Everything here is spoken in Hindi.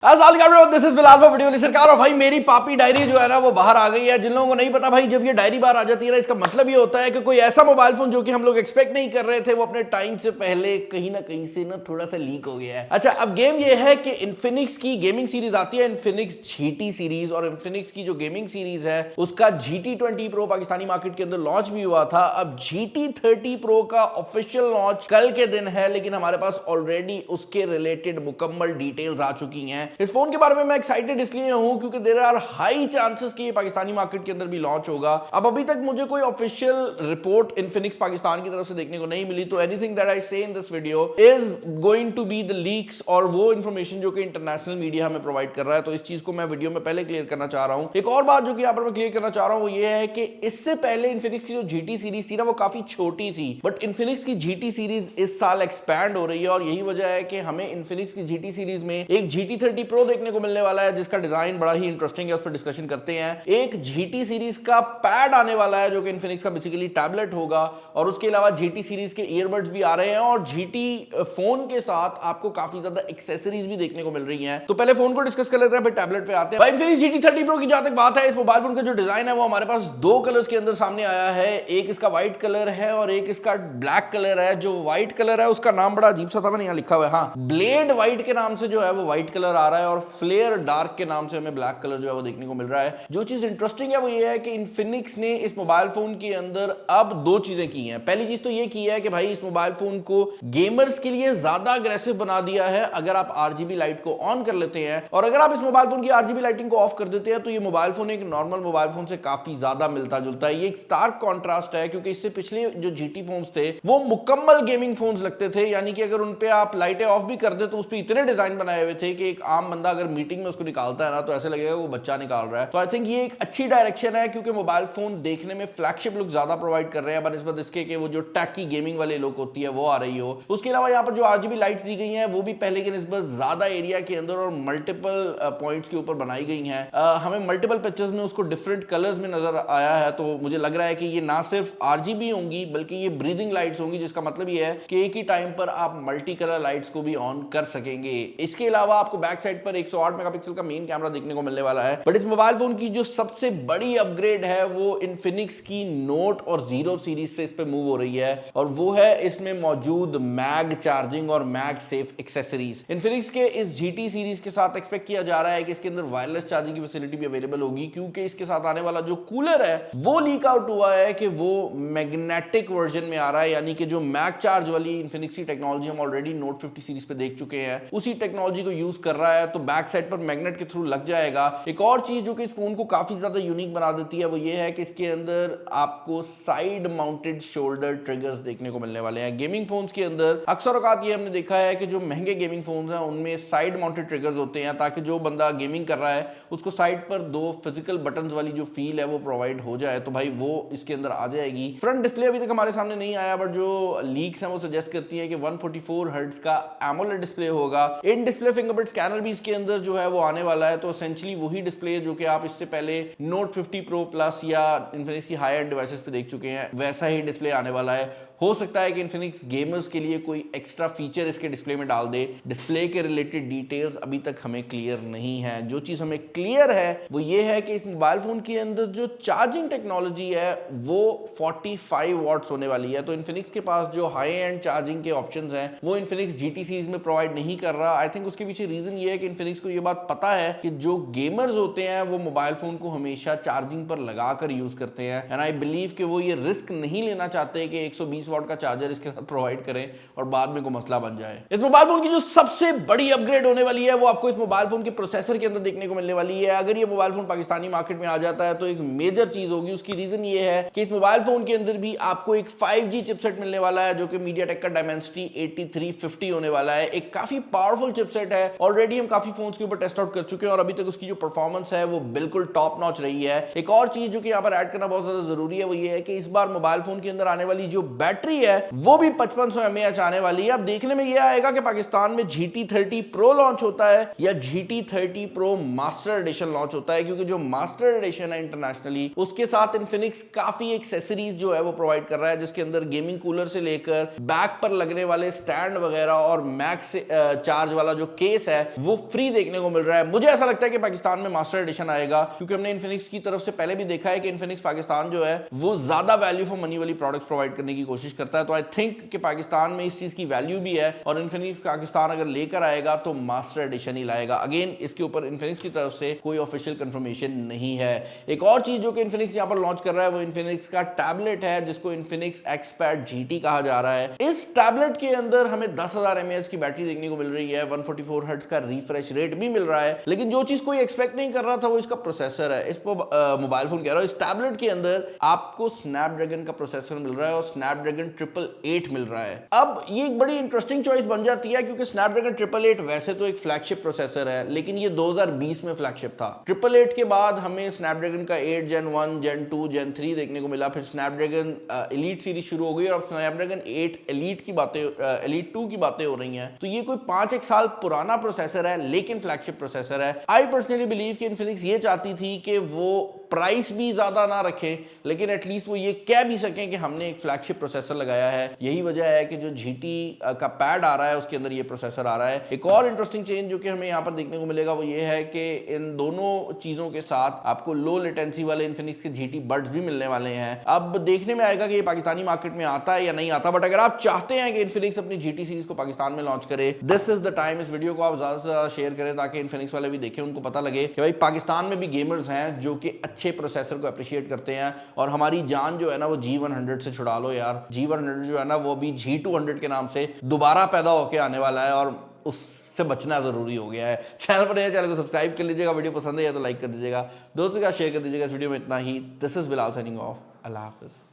दिस इज बिलाल वीडियो सरकार। और भाई मेरी पापी डायरी जो है ना वो बाहर आ गई है। जिन लोगों को नहीं पता भाई, जब ये डायरी बाहर आ जाती है ना, इसका मतलब ये होता है कि कोई ऐसा मोबाइल फोन जो कि हम लोग एक्सपेक्ट नहीं कर रहे थे वो अपने टाइम से पहले कहीं ना कहीं से ना थोड़ा सा लीक हो गया है। अच्छा, अब गेम ये है कि इन्फिनिक्स की गेमिंग सीरीज आती है, इन्फिनिक्स GT सीरीज, और इन्फिनिक्स की जो गेमिंग सीरीज है उसका GT20 Pro पाकिस्तानी मार्केट के अंदर लॉन्च भी हुआ था। अब GT30 Pro का ऑफिशियल लॉन्च कल के दिन है, लेकिन हमारे पास ऑलरेडी उसके रिलेटेड मुकम्मल डिटेल्स आ चुकी हैं। इस फोन के बारे में मैं एक्साइटेड इसलिए हूं क्योंकि देयर आर हाई चांसेस कि ये पाकिस्तानी मार्केट के अंदर भी लॉन्च होगा। अब अभी तक मुझे कोई ऑफिशियल रिपोर्ट इन्फिनिक्स पाकिस्तान की तरफ से देखने को नहीं मिली, तो anything that I say in this video is going to be the leaks, और वो इंफॉर्मेशन जो कि इंटरनेशनल मीडिया हमें प्रोवाइड कर रहा है। तो इस चीज को मैं वीडियो में पहले क्लियर करना चाह रहा हूं। एक और बात जो कि यहां पर मैं क्लियर करना चाह रहा हूं वो ये है कि इससे पहले इन्फिनिक्स की जो GT सीरीज थी ना वो काफी छोटी थी, बट इन्फिनिक्स की GT सीरीज इस साल एक्सपैंड हो रही है, और यही वजह है कि हमें इन्फिनिक्स की GT सीरीज में एक GT30 Pro देखने को मिलने वाला है जिसका डिजाइन बड़ा ही इंटरेस्टिंग है, उस पर डिस्कशन करते हैं। एक GT सीरीज का पैड आने वाला है जो कि इन्फिनिक्स का बेसिकली टैबलेट होगा, और उसके अलावा GT सीरीज के ईयरबड्स भी आ रहे हैं, और GT फोन के साथ आपको काफी ज्यादा एक्सेसरीज भी देखने को मिल रही हैं। तो पहले फोन को डिस्कस कर लेते हैं, फिर टैबलेट पे आते हैं। भाई इन्फिनिक्स GT30 Pro की जहां तक बात है, इस मोबाइल फोन का जो डिजाइन है वो हमारे पास दो कलर्स के अंदर सामने आया है। एक इसका व्हाइट कलर है और एक इसका ब्लैक कलर है। जो व्हाइट कलर है उसका नाम बड़ा अजीब सा था, मैंने यहां लिखा हुआ है, हाँ, ब्लेड व्हाइट के नाम से जो है वो व्हाइट कलर आ रहा है, और फ्लेयर डार्क के नाम से हमें ब्लैक कलर जो है वो देखने को मिल रहा है। जो चीज इंटरेस्टिंग है वो ये है कि इन्फिनिक्स ने इस मोबाइल फोन के अंदर अब दो चीजें की हैं। पहली चीज तो ये की है कि भाई इस मोबाइल फोन को गेमर्स के लिए ज्यादा अग्रेसिव बना दिया है। अगर आप RGB लाइट को ऑन कर लेते हैं और अगर आप इस मोबाइल फोन की RGB लाइटिंग को ऑफ कर देते हैं तो ये मोबाइल फोन एक नॉर्मल मोबाइल फोन से काफी ज्यादा मिलता जुलता है। ये एक स्टार्क कॉन्ट्रास्ट है, क्योंकि इससे पिछले जो GT फोन्स थे वो मुकम्मल गेमिंग फोन्स लगते थे, यानी कि अगर उन पे आप लाइटें ऑफ भी कर दे तो उस पे इतने डिजाइन बनाए हुए थे कि एक आम बंदा अगर मीटिंग में उसको निकालता है ना तो ऐसे लगेगा वो बच्चा निकाल रहा है। तो आई थिंक ये एक अच्छी डायरेक्शन है, क्योंकि मोबाइल फोन देखने में फ्लैगशिप लुक ज्यादा प्रोवाइड कर रहे हैं बनिस्बत इसके कि वो जो टैकी गेमिंग वाले लुक होती है वो आ रही हो। उसके अलावा यहाँ पर जो RGB लाइट्स दी गई हैं वो भी पहले की निस्बत ज्यादा एरिया के अंदर और मल्टीपल पॉइंट्स के ऊपर बनाई गई हैं। हमें मल्टीपल पिक्चर्स में उसको डिफरेंट कलर्स में नजर आया है, तो मुझे लग रहा है कि ये ना सिर्फ RGB होंगी बल्कि ये ब्रीदिंग लाइट्स होंगी, जिसका मतलब ये है कि एक ही टाइम पर आप मल्टी कलर लाइट्स को भी ऑन कर सकेंगे। इसके अलावा आपको बैक साइड पर 108 मेगापिक्सल का मेन कैमरा देखने को मिलने वाला है। बट इस मोबाइल फोन की जो सबसे बड़ी अपग्रेड है वो इन्फिनिक्स की नोट और जीरो सीरीज से इस पे मूव हो रही है, और वो है इसमें मौजूद मैग चार्जिंग और मैग सेफ एक्सेसरीज। इन्फिनिक्स के इस GT सीरीज के साथ एक्सपेक्ट किया जा रहा है कि इसके अंदर वायरलेस चार्जिंग की फैसिलिटी भी अवेलेबल होगी, क्योंकि इसके साथ आने वाला जो कूलर है वो लीक आउट हुआ है कि वो मैग्नेटिक वर्जन में आ रहा है, यानी कि जो मैग चार्ज वाली इन्फिनिक्स की टेक्नोलॉजी हम ऑलरेडी नोट 50 सीरीज पे देख चुके हैं उसी टेक्नोलॉजी को यूज कर रहा है, तो बैक साइड पर मैग्नेट के थ्रू लग जाएगा। एक और चीज जो कि इस फोन को काफी ज्यादा यूनिक बना देती है वो ये है कि इसके अंदर आपको साइड माउंटेड शोल्डर ट्रिगर्स देखने को मिलने वाले हैं। गेमिंग फोन्स के अंदर अक्सर औकात ये हमने देखा है कि जो महंगे गेमिंग फोन्स हैं उनमें साइड माउंटेड ट्रिगर्स होते हैं, ताकि जो बंदा गेमिंग कर रहा है उसको साइड पर दो फिजिकल बटन्स वाली जो फील है वो प्रोवाइड हो जाए। तो भाई वो इसके अंदर आ जाएगी। फ्रंट डिस्प्ले अभी तक हमारे सामने नहीं आया, बट जो लीक्स हैं वो सजेस्ट करती है कि 144 हर्ट्ज का एमोलेड डिस्प्ले होगा। इन डिस्प्ले फिंगरप्रिंट स्कैनर भी इसके अंदर जो है वो आने वाला है, तो एसेंशियली वही डिस्प्ले जो कि आप इससे पहले नोट 50 Pro प्लस या इन्फिनिक्स की हाई एंड डिवाइसेस पे देख चुके हैं वैसा ही डिस्प्ले आने वाला है। हो सकता है कि इन्फिनिक्स गेमर्स के लिए कोई एक्स्ट्रा फीचर इसके डिस्प्ले में डाल दे। डिस्प्ले के रिलेटेड डिटेल्स अभी तक हमें क्लियर नहीं है। जो चीज हमें क्लियर है वो ये है कि इस मोबाइल फोन के अंदर जो चार्जिंग टेक्नोलॉजी है वो 45 वॉट्स होने वाली है। तो इन्फिनिक्स के पास जो हाई एंड चार्जिंग के ऑप्शंस हैं वो इन्फिनिक्स GT सीरीज में प्रोवाइड नहीं कर रहा। आई थिंक उसके पीछे रीजन ये है कि इन्फिनिक्स को ये बात पता है कि जो गेमर्स होते हैं वो मोबाइल फोन को हमेशा चार्जिंग पर लगाकर यूज करते हैं, एंड आई बिलीव कि वो ये रिस्क नहीं लेना चाहते कि 120 वॉट का चार्जर इसके साथ प्रोवाइड करें और बाद में कोई मसला बन जाए। इस मोबाइल फोन की जो सबसे बड़ी अपग्रेड होने वाली है वो आपको इस मोबाइल फोन के प्रोसेसर के अंदर देखने को मिलने वाली है। अगर ये मोबाइल फोन पाकिस्तानी मार्केट में आ जाता है तो एक मेजर चीज होगी। उसकी रीजन ये है कि इस मोबाइल फोन के अंदर भी आपको एक 5G चिपसेट मिलने वाला है जो कि MediaTek का Dimensity 8350 होने वाला है। एक काफी पावरफुल चिपसेट है। ऑलरेडी हम काफी फोन्स के ऊपर टेस्ट आउट कर चुके हैं और अभी तक उसकी जो परफॉर्मेंस है वो बिल्कुल टॉप नॉच रही है। एक और चीज जो कि यहाँ पर ऐड करना बहुत ज्यादा जरूरी है वो ये है कि इस बार मोबाइल फोन के अंदर आने वाली जो बैटरी है वो भी 5500 mAh आने वाली है। अब देखने में यह आएगा कि पाकिस्तान में GT30 Pro लॉन्च होता है या GT30 Pro master edition launch होता है, क्योंकि जो मास्टर एडिशन है इंटरनेशनली उसके साथ इन्फिनिक्स काफी एक्सेसरीज जो है वो प्रोवाइड कर रहा है, जिसके अंदर गेमिंग कूलर से लेकर बैक पर लगने वाले स्टैंड वगैरह और मैक्स चार्ज वाला जो केस है वो फ्री देखने को मिल रहा है। मुझे ऐसा लगता है कि पाकिस्तान में मास्टर एडिशन आएगा, क्योंकि हमने इन्फिनिक्स की तरफ से पहले भी देखा है कि इन्फिनिक्स पाकिस्तान जो है वो ज्यादा वैल्यू फॉर मनी वाली प्रोडक्ट्स प्रोवाइड करने की कोशिश करता है। तो आई थिंक कि पाकिस्तान में इस चीज की वैल्यू भी है, और इन्फिनिक्स पाकिस्तान अगर लेकर आएगा तो मास्टर एडिशन ही लाएगा। अगेन इसके ऊपर इन्फिनिक्स की तरफ से कोई ऑफिशियल कंफर्मेशन नहीं है। एक और चीज जो कि इन्फिनिक्स यहां पर लॉन्च कर रहा है वो इन्फिनिक्स का टैबलेट है, जिसको इन्फिनिक्स एक्सपैड जीटी कहा जा रहा है। इस टैबलेट के अंदर हमें 10,000 mAh की बैटरी देखने को मिल रही है, 144 हर्ट्ज का रिफ्रेश रेट भी मिल रहा है। लेकिन जो चीज कोई एक्सपेक्ट नहीं कर रहा था वो इसका प्रोसेसर है। इस मोबाइल फोन कह रहा हूं, इस टैबलेट के अंदर आपको स्नैपड्रैगन का प्रोसेसर मिल रहा है और स्नैपड्रैगन 888 मिल रहा है। अब ये एक बड़ी इंटरेस्टिंग चॉइस बन जाती है, क्योंकि स्नैपड्रैगन 888 वैसे तो एक फ्लैगशिप प्रोसेसर है, लेकिन ये 2020 में फ्लैगशिप था। 888 के बाद हमें स्नैपड्रैगन का 8 Gen 1, Gen 2, Gen 3 देखने को मिला, फिर स्नैपड्रैगन एलीट सीरीज शुरू हो गई और अब स्नैपड्रैगन 8 एलीट की बातें, एलीट 2 की बातें हो रही हैं। तो ये कोई 5-1 साल पुराना प्रोसेसर है, लेकिन फ्लैगशिप प्रोसेसर है। आई पर्सनली बिलीव कि इन्फिनिक्स ये चाहती थी कि वो प्राइस भी ज्यादा ना रखे, लेकिन एटलीस्ट वो ये कह भी सकें कि हमने एक फ्लैगशिप प्रोसेसर लगाया है। यही वजह है कि जो जीटी का पैड आ रहा है उसके अंदर ये प्रोसेसर आ रहा है। एक और इंटरेस्टिंग चेंज जो कि हमें यहाँ पर देखने को मिलेगा वो ये है कि इन दोनों चीजों के साथ आपको लो लेटेंसी वाले इन्फिनिक्स के जीटी बड्स भी मिलने वाले हैं। अब देखने में आएगा कि ये पाकिस्तानी मार्केट में आता है या नहीं आता, बट अगर आप चाहते हैं कि इन्फिनिक्स अपनी जीटी सीरीज को पाकिस्तान में लॉन्च करे, दिस इज द टाइम। इस वीडियो को आप ज्यादा से ज्यादा शेयर करें ताकि इन्फिनिक्स वाले भी देखें, उनको पता लगे कि भाई पाकिस्तान में भी गेमर्स हैं जो कि अच्छे प्रोसेसर को अप्रिशिएट करते हैं, और हमारी जान जो है ना वो G100 से छुड़ा लो यार। G100 जो है ना वो अभी G200 के नाम से दोबारा पैदा होके आने वाला है, और उससे बचना जरूरी हो गया है। चैनल पर नए, चैनल को सब्सक्राइब कर लीजिएगा, वीडियो पसंद है तो लाइक कर दीजिएगा, दोस्तों का शेयर कर दीजिएगा। इस वीडियो में इतना ही। This is Bilal signing off. अल्लाह हाफिज।